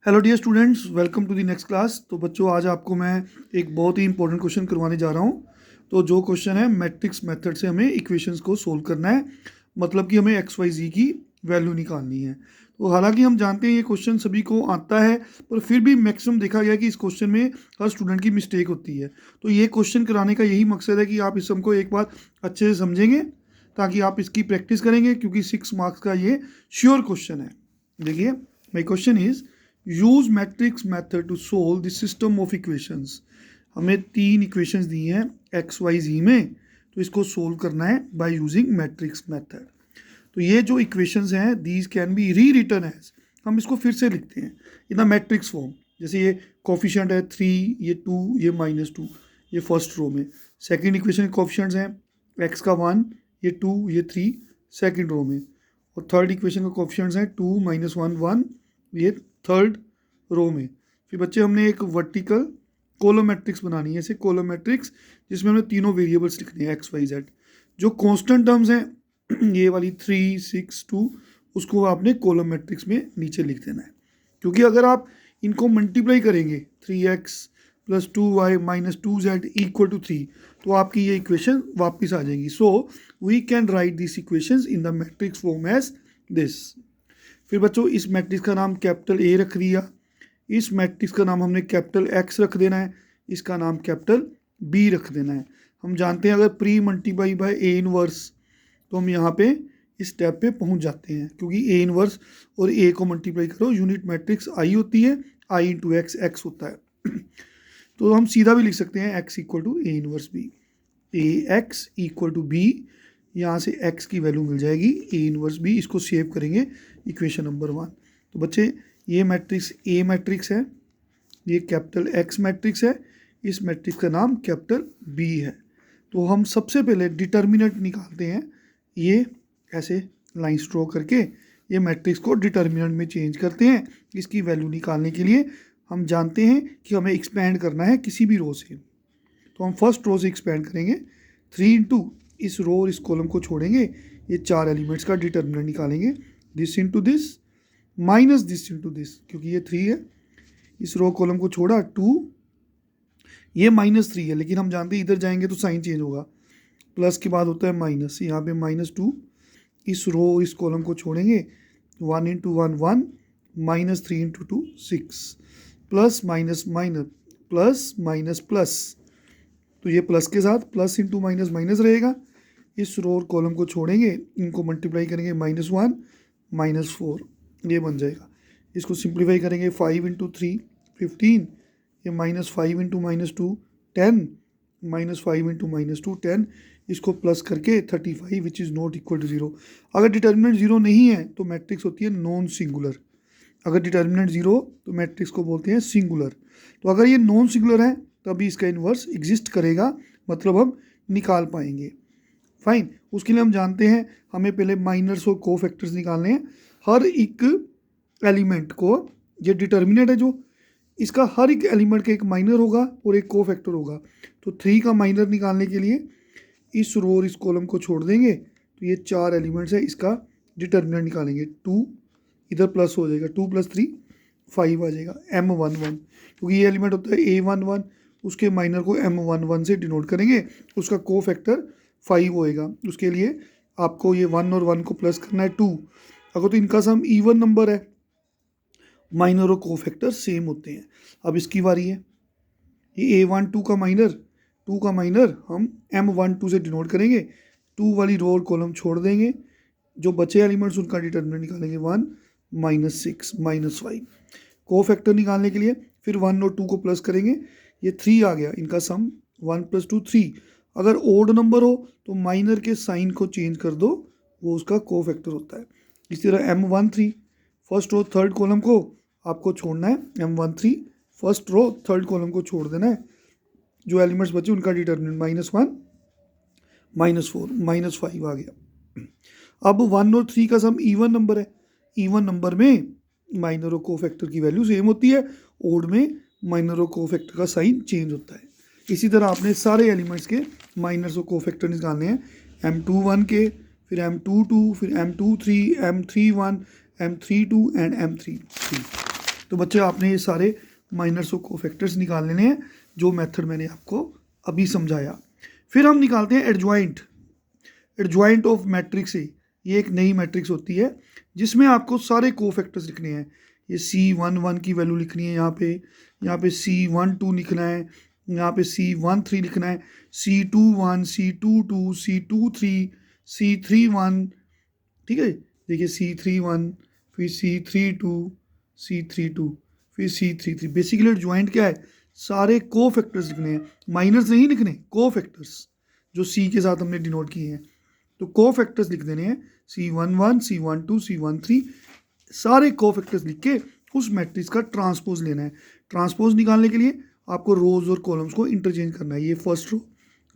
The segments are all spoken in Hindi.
Hello dear students, welcome to the next class. तो बच्चों, आज आपको मैं एक बहुत ही इंपॉर्टेंट क्वेश्चन करवाने जा रहा हूँ। तो जो क्वेश्चन है, मैट्रिक्स मेथड से हमें इक्वेशंस को सोल्व करना है। मतलब कि हमें एक्स वाई जी की वैल्यू निकालनी है। तो हालांकि हम जानते हैं ये क्वेश्चन सभी को आता है, पर फिर भी मैक्सिमम देखा गया कि इस क्वेश्चन में हर स्टूडेंट की मिस्टेक होती है। तो ये क्वेश्चन कराने का यही मकसद है कि आप इस हमको एक बार अच्छे से समझेंगे, ताकि आप इसकी प्रैक्टिस करेंगे, क्योंकि 6 मार्क्स का ये श्योर क्वेश्चन है। देखिए, my question is use matrix method to solve the system of equations. हमें 3 इक्वेशंस दी हैं एक्स वाई जी में, तो इसको सोल्व करना है बाय यूजिंग मैट्रिक्स मेथड। तो ये जो इक्वेशंस हैं, दीज कैन बी री रिटन एज, हम इसको फिर से लिखते हैं इन द मैट्रिक्स फॉर्म। जैसे ये कोफिशिएंट है 3, ये 2, ये -2, ये फर्स्ट रो में। सेकेंड इक्वेशन के कोफिशिएंट्स हैं एक्स का 1, ये 2, ये 3, सेकेंड रो में। और थर्ड इक्वेशन के कोफिशिएंट्स हैं 2, -1, 1, ये थर्ड रो में। फिर बच्चे, हमने एक वर्टिकल कॉलम मैट्रिक्स बनानी है, ऐसे कॉलम मैट्रिक्स जिसमें हमने तीनों वेरिएबल्स लिखने हैं एक्स वाई जेड। जो कांस्टेंट टर्म्स हैं ये वाली 3, 6, 2, उसको आपने कॉलम मैट्रिक्स में नीचे लिख देना है। क्योंकि अगर आप इनको मल्टीप्लाई करेंगे 3x + 2y - 2z = 3, तो आपकी ये इक्वेशन वापस आ जाएगी। So we can write this equations in the matrix form as this. फिर बच्चों, इस मैट्रिक्स का नाम कैपिटल ए रख दिया, इस मैट्रिक्स का नाम हमने कैपिटल एक्स रख देना है, इसका नाम कैपिटल बी रख देना है। हम जानते हैं अगर pre multiply by A inverse, तो हम यहाँ पे इस स्टेप पे पहुँच जाते हैं, क्योंकि ए इनवर्स और ए को मल्टीप्लाई करो, यूनिट मैट्रिक्स आई होती है, आई × एक्स, एक्स होता है। तो हम सीधा भी लिख सकते हैं x = A inverse B, A X = B. यहाँ से x की वैल्यू मिल जाएगी ए इनवर्स बी। इसको सेव करेंगे इक्वेशन नंबर 1। तो बच्चे, ये मैट्रिक्स ए मैट्रिक्स है, ये कैपिटल एक्स मैट्रिक्स है, इस मैट्रिक्स का नाम कैपिटल बी है। तो हम सबसे पहले डिटर्मिनेंट निकालते हैं। ये ऐसे लाइन ड्रॉ करके ये मैट्रिक्स को डिटर्मिनेंट में चेंज करते हैं। इसकी वैल्यू निकालने के लिए हम जानते हैं कि हमें एक्सपेंड करना है किसी भी रो से। तो हम फर्स्ट रो से एक्सपेंड करेंगे 3 × इस रो और इस कॉलम को छोड़ेंगे, ये 4 एलिमेंट्स का डिटर्मिनेंट निकालेंगे। This × this minus this × this, क्योंकि ये 3 है, इस रो कॉलम को छोड़ा 2, ये -3 है, लेकिन हम जानते हैं इधर जाएंगे तो साइन चेंज होगा, प्लस के बाद होता है माइनस, यहाँ पे -2, इस रो और इस कॉलम को छोड़ेंगे 1 × 1 1, -3 × 2 6, plus minus minus plus minus plus, तो ये प्लस के साथ प्लस × माइनस माइनस रहेगा। इस रो और कॉलम को छोड़ेंगे, इनको मल्टीप्लाई करेंगे -1 -4, ये बन जाएगा। इसको सिंप्लीफाई करेंगे 5 × 3 15, ये -5 × -2 10, -5 × -2 10, इसको प्लस करके 35 which is not equal to 0। अगर डिटर्मिनेंट 0 नहीं है तो मैट्रिक्स होती है नॉन सिंगुलर। अगर डिटर्मिनेंट 0 तो मैट्रिक्स को बोलते हैं सिंगुलर। तो अगर ये नॉन सिंगुलर है तभी इसका इन्वर्स एग्जिस्ट करेगा, मतलब हम निकाल पाएंगे। फाइन, उसके लिए हम जानते हैं हमें पहले माइनर्स और कोफैक्टर्स निकालने हैं। हर एक एलिमेंट को, ये डिटर्मिनेंट है जो, इसका हर एक एलिमेंट का एक माइनर होगा और एक कोफैक्टर होगा। तो 3 का माइनर निकालने के लिए इस रो और इस कॉलम को छोड़ देंगे, तो ये 4 एलिमेंट्स है, इसका डिटर्मिनेंट निकालेंगे। 2 इधर प्लस हो जाएगा, 2 + 3 5 आ जाएगा, m11, क्योंकि ये एलिमेंट होता है a11, उसके माइनर को m11 से डिनोट करेंगे, उसका कोफैक्टर 5 होएगा। उसके लिए आपको ये 1 और 1 को प्लस करना है 2। अगर तो इनका सम इवन नंबर है, माइनर और कोफैक्टर सेम होते हैं। अब इसकी बारी है, ये a12 का माइनर, 2 का माइनर हम m12 से डिनोट करेंगे, 2 वाली रो और कॉलम छोड़ देंगे, जो बचे एलिमेंट्स उनका डिटर्मिनेंट निकालेंगे 1 -6 -5। कोफैक्टर निकालने के लिए फिर 1 और 2 को प्लस करेंगे, ये 3 आ गया, इनका सम 1 + 2 3। अगर ओड नंबर हो तो माइनर के साइन को चेंज कर दो, वो उसका कोफैक्टर होता है। इसी तरह m13, first row third column को आपको छोड़ना है, m13 first row third column को छोड़ देना है, जो एलिमेंट्स बचे उनका डिटर्मिनेंट -1 -4 -5 आ गया। अब 1 और 3 का सम इवन नंबर है, इवन नंबर में माइनर और कोफैक्टर की वैल्यू सेम होती है, ओड में माइनर और कोफैक्टर का साइन चेंज होता है। इसी तरह आपने सारे एलिमेंट्स के माइनर्स और कोफैक्टर निकालने हैं, m21 के, फिर m22, फिर m23, m31, m32 and m33। तो बच्चे आपने ये सारे माइनर्स और कोफैक्टर्स निकाल लेने हैं जो मेथड मैंने आपको अभी समझाया। फिर हम निकालते हैं एडजॉइंट ऑफ मैट्रिक्स ए। ये एक नई मैट्रिक्स होती है जिसमें आपको सारे कोफैक्टर्स लिखने हैं। ये C11 की वैल्यू लिखनी है, यहाँ पे C12 लिखना है, यहाँ पे C13 लिखना है, C21, C22, C23, C31, ठीक है। देखिए C31, फिर C32, C32, फिर C33। बेसिकली एडजॉइंट क्या है, सारे कोफैक्टर्स लिखने हैं, माइनर्स नहीं लिखने, कोफैक्टर्स जो C के साथ हमने डिनोट किए हैं। तो कोफैक्टर्स लिख देने हैं C11, C12, C13, सारे कोफैक्टर्स लिख के उस मैट्रिक्स का ट्रांसपोज लेना है। ट्रांसपोज निकालने के लिए आपको रोज और कॉलम्स को इंटरचेंज करना है। ये फर्स्ट रो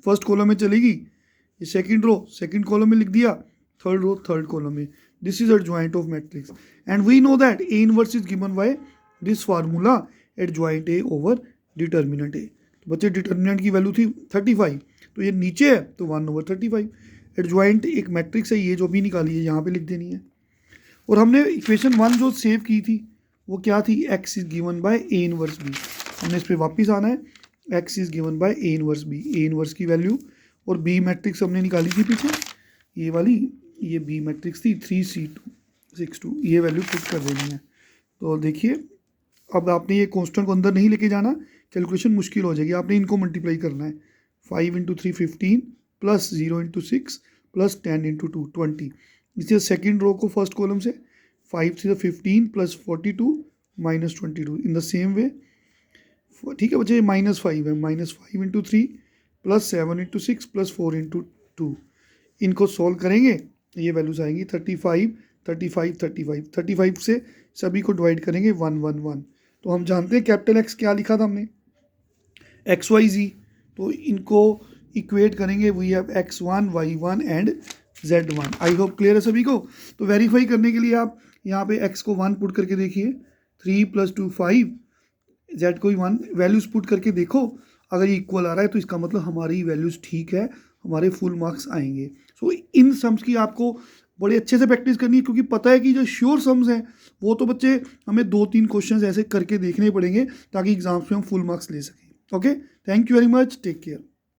फर्स्ट कॉलम में चलेगी, ये सेकंड रो सेकंड कॉलम में लिख दिया, थर्ड रो थर्ड कॉलम में। This is adjoint of matrix and we know that A inverse is given by this formula adjoint A over determinant A। तो बच्चे डिटर्मिनेंट की वैल्यू थी 35, तो ये नीचे है तो 1/35। एडजॉइंट एक मैट्रिक्स है, ये जो भी निकाली है यहाँ पे लिख देनी है। और हमने इक्वेशन 1 जो सेव की थी वो क्या थी, x is given bye A inverse B। हमने इस पर वापस आना है, x is given bye A inverse B, A inverse की वैल्यू। और B मैट्रिक्स हमने निकाली थी पीछे, ये वाली, ये B मैट्रिक्स थी 3C2 ये वैल्यू पुट कर देनी है। तो देखिए अब आपने ये कांस्टेंट को अंदर नहीं लेके जाना, कैलकुलेशन मुश्किल हो जाएगी। आपने इनको मल्टीप्लाई करना है, 5 × 3 15 प्लस 0 × 6 प्लस 10 × 2 20। इसे सेकेंड रो को फर्स्ट कॉलम से 5 से 15 plus 42 minus 22 in the same way. ठीक है बच्चे, -5 है, -5 × 3 प्लस 7 × 6 प्लस 4 × 2। इनको सॉल्व करेंगे, ये वैल्यूज आएंगी 35 35 35 35 से सभी को डिवाइड करेंगे 1 1 1। तो हम जानते हैं कैपिटल X क्या लिखा था हमने, XYZ। तो इनको इक्वेट करेंगे, we have X1 Y1 and Z1। I hope clear है सभी को। तो वेरीफाई करने के लिए आप यहाँ पे X को 1 पुट करके देखिए, 3 + 2 5, Z को 1 वैल्यूज पुट करके देखो, अगर ये इक्वल आ रहा है तो इसका मतलब हमारी वैल्यूज ठीक है, हमारे फुल मार्क्स आएंगे। सो इन सम्स की आपको बड़े अच्छे से प्रैक्टिस करनी है, क्योंकि पता है कि जो श्योर सम्स हैं वो तो बच्चे हमें 2-3 क्वेश्चन ऐसे करके देखने पड़ेंगे ताकि एग्जाम्स में हम फुल मार्क्स ले सकें। Okay, thank you very much, take care.